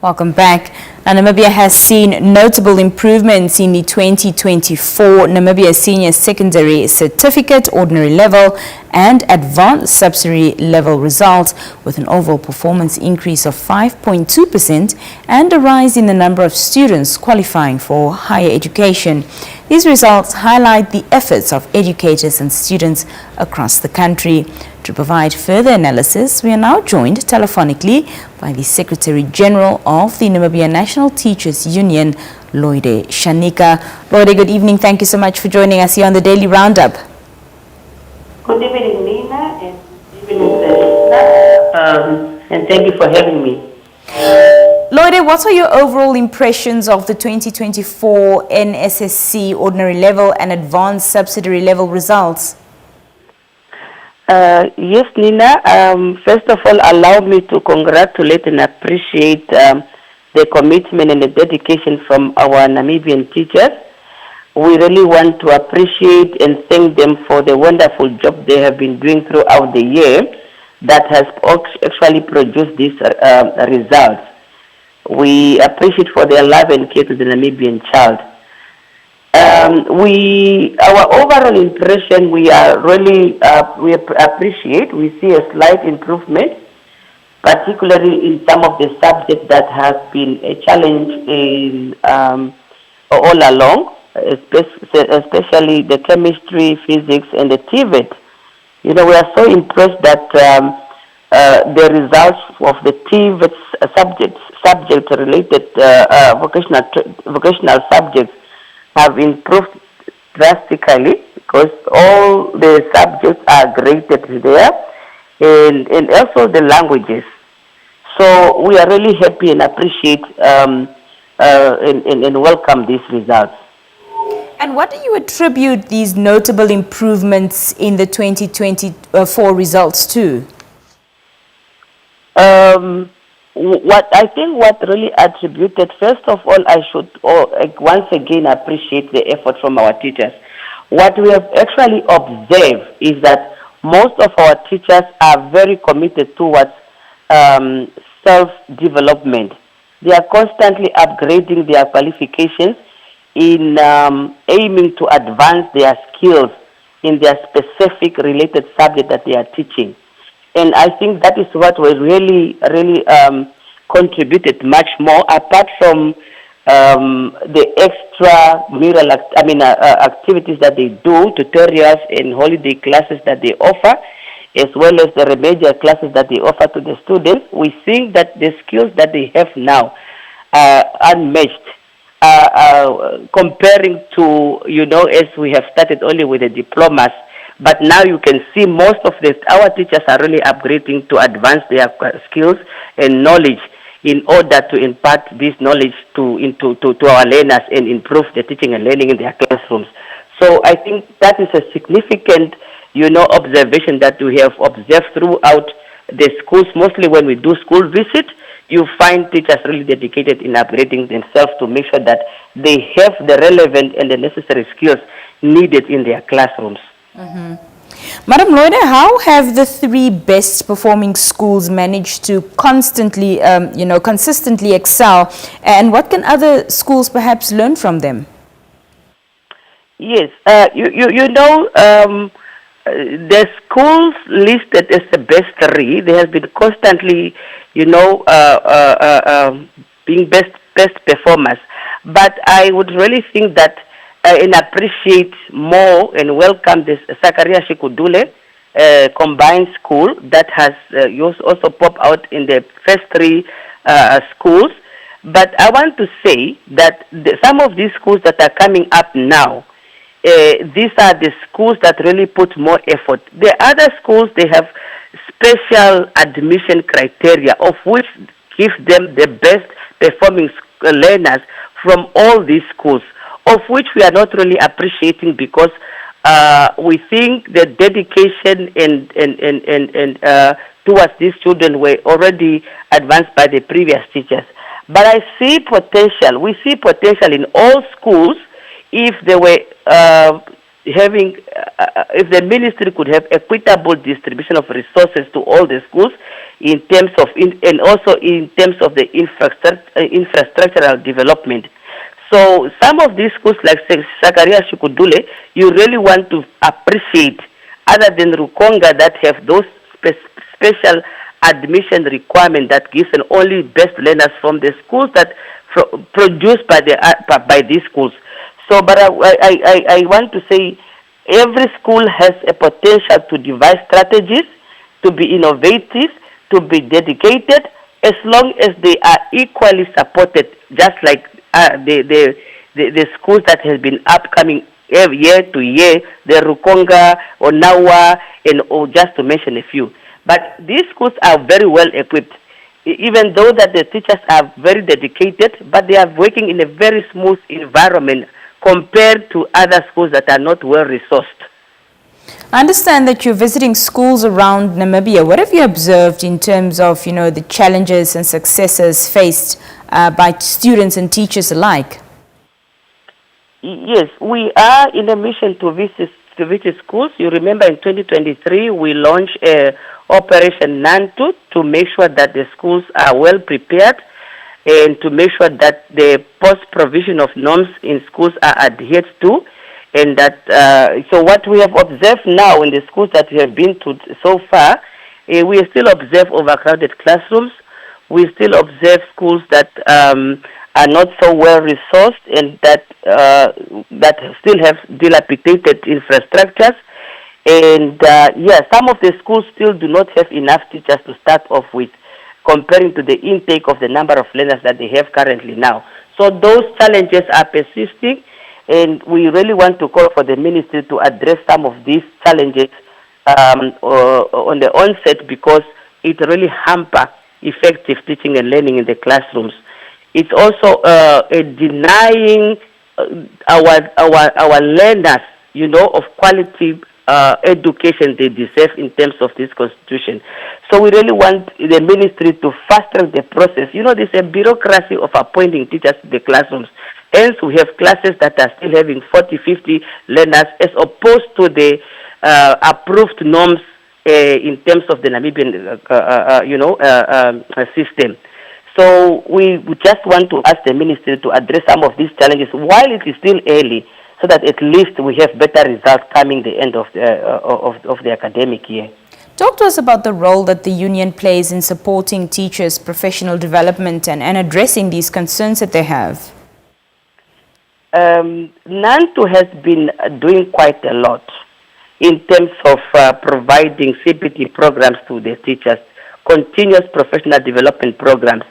Welcome back. Now, Namibia has seen notable improvements in the 2024 Namibia Senior Secondary Certificate, Ordinary Level and Advanced Subsidiary Level results, with an overall performance increase of 5.2% and a rise in the number of students qualifying for higher education. These results highlight the efforts of educators and students across the country. To provide further analysis, we are now joined telephonically by the Secretary General of the Namibia National Teachers Union, Loide Shaanika. Loide, good evening. Thank you so much for joining us here on the Daily Roundup. Good evening, Nina, and good evening, and thank you for having me. Loide, what are your overall impressions of the 2024 NSSC Ordinary Level and Advanced Subsidiary Level results? Yes, Nina. First of all, allow me to congratulate and appreciate the commitment and the dedication from our Namibian teachers. We really want to appreciate and thank them for the wonderful job they have been doing throughout the year that has actually produced these results. We appreciate for their love and care to the Namibian child. Our overall impression, we appreciate. We see a slight improvement, particularly in some of the subjects that have been a challenge in all along, especially the chemistry, physics, and the TVET. You know, we are so impressed that the results of the TVET subject-related vocational subjects have improved drastically, because all the subjects are graded there, and also the languages. So we are really happy and appreciate and welcome these results. And what do you attribute these notable improvements in the 2024 results to? What really attributed, first of all, I should once again appreciate the effort from our teachers. What we have actually observed is that most of our teachers are very committed towards self-development. They are constantly upgrading their qualifications in aiming to advance their skills in their specific related subject that they are teaching. And I think that is what was really contributed much more, apart from the extra mural activities that they do, tutorials and holiday classes that they offer, as well as the remedial classes that they offer to the students. We think that the skills that they have now are unmatched, comparing to, as we have started only with the diplomas. But now you can see most of our teachers are really upgrading to advance their skills and knowledge in order to impart this knowledge to our learners and improve the teaching and learning in their classrooms. So I think that is a significant, observation that we have observed throughout the schools. Mostly when we do school visit, you find teachers really dedicated in upgrading themselves to make sure that they have the relevant and the necessary skills needed in their classrooms. Mm-hmm. Madam Loide, how have the three best performing schools managed to consistently excel, and what can other schools perhaps learn from them? Yes, the schools listed as the best three, they have been constantly, being best performers. But I would really think that and appreciate more and welcome this Zakaria Shikudule combined school that has also popped out in the first three schools. But I want to say that some of these schools that are coming up now, these are the schools that really put more effort. The other schools, they have special admission criteria, of which gives them the best performing learners from all these schools, of which we are not really appreciating, because we think the dedication and towards these children were already advanced by the previous teachers. But I see potential. We see potential in all schools if they were if the ministry could have equitable distribution of resources to all the schools, in terms of, and also in terms of the infrastructural development. So some of these schools like Zakaria Shikudule, you really want to appreciate, other than Rukonga that have those special admission requirement that gives an only best learners from the schools that produced by these schools. So, but I want to say every school has a potential to devise strategies, to be innovative, to be dedicated, as long as they are equally supported, just like the schools that has been upcoming year to year, the Rukonga, Onawa, and just to mention a few. But these schools are very well equipped, even though that the teachers are very dedicated, but they are working in a very smooth environment compared to other schools that are not well resourced. I understand that you're visiting schools around Namibia. What have you observed in terms of, the challenges and successes faced by students and teachers alike? Yes, we are in a mission to visit schools. You remember in 2023, we launched Operation Nantu to make sure that the schools are well prepared and to make sure that the post-provision of norms in schools are adhered to. And that, so what we have observed now in the schools that we have been to so far, we still observe overcrowded classrooms. We still observe schools that are not so well resourced and that still have dilapidated infrastructures. And some of the schools still do not have enough teachers to start off with, comparing to the intake of the number of learners that they have currently now. So those challenges are persisting, and we really want to call for the ministry to address some of these challenges on the onset, because it really hampers effective teaching and learning in the classrooms. It's also denying our learners, of quality education they deserve in terms of this constitution. So we really want the ministry to fast-track the process. There's a bureaucracy of appointing teachers to the classrooms. Hence, we have classes that are still having 40, 50 learners, as opposed to the approved norms in terms of the Namibian, system. So we just want to ask the ministry to address some of these challenges while it is still early, so that at least we have better results coming the end of the academic year. Talk to us about the role that the union plays in supporting teachers' professional development and addressing these concerns that they have. NANTU has been doing quite a lot in terms of providing CPT programs to the teachers, continuous professional development programs.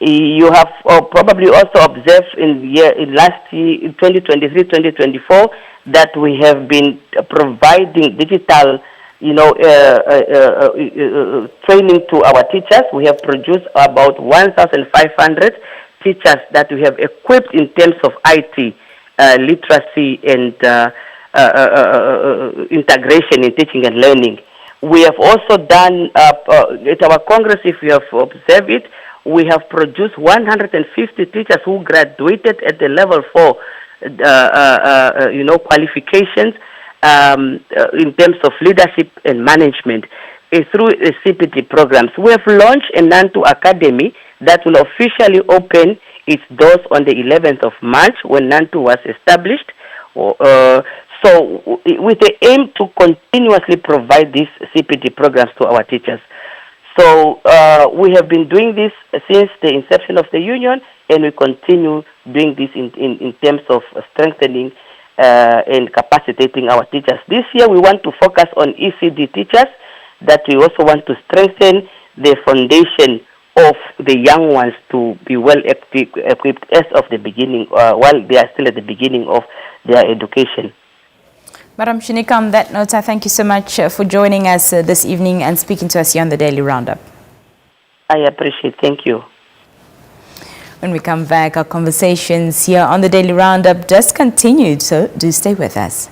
You have probably also observed in last year, in 2023-2024, that we have been providing digital, training to our teachers. We have produced about 1,500 teachers that we have equipped in terms of IT, literacy, and integration in teaching and learning. We have also done, at our Congress, if you have observed it, we have produced 150 teachers who graduated at the level 4, qualifications in terms of leadership and management through the CPT programs. We have launched a NANTU Academy that will officially open its doors on the 11th of March when NANTU was established. So with the aim to continuously provide these CPT programs to our teachers. So we have been doing this since the inception of the union, and we continue doing this in terms of strengthening and capacitating our teachers. This year we want to focus on ECD teachers, that we also want to strengthen the foundation of the young ones to be well equipped as of the beginning, while they are still at the beginning of their education. Madam Shaanika, on that note, I thank you so much for joining us this evening and speaking to us here on the Daily Roundup. I appreciate it. Thank you. When we come back, our conversations here on the Daily Roundup just continued, so do stay with us.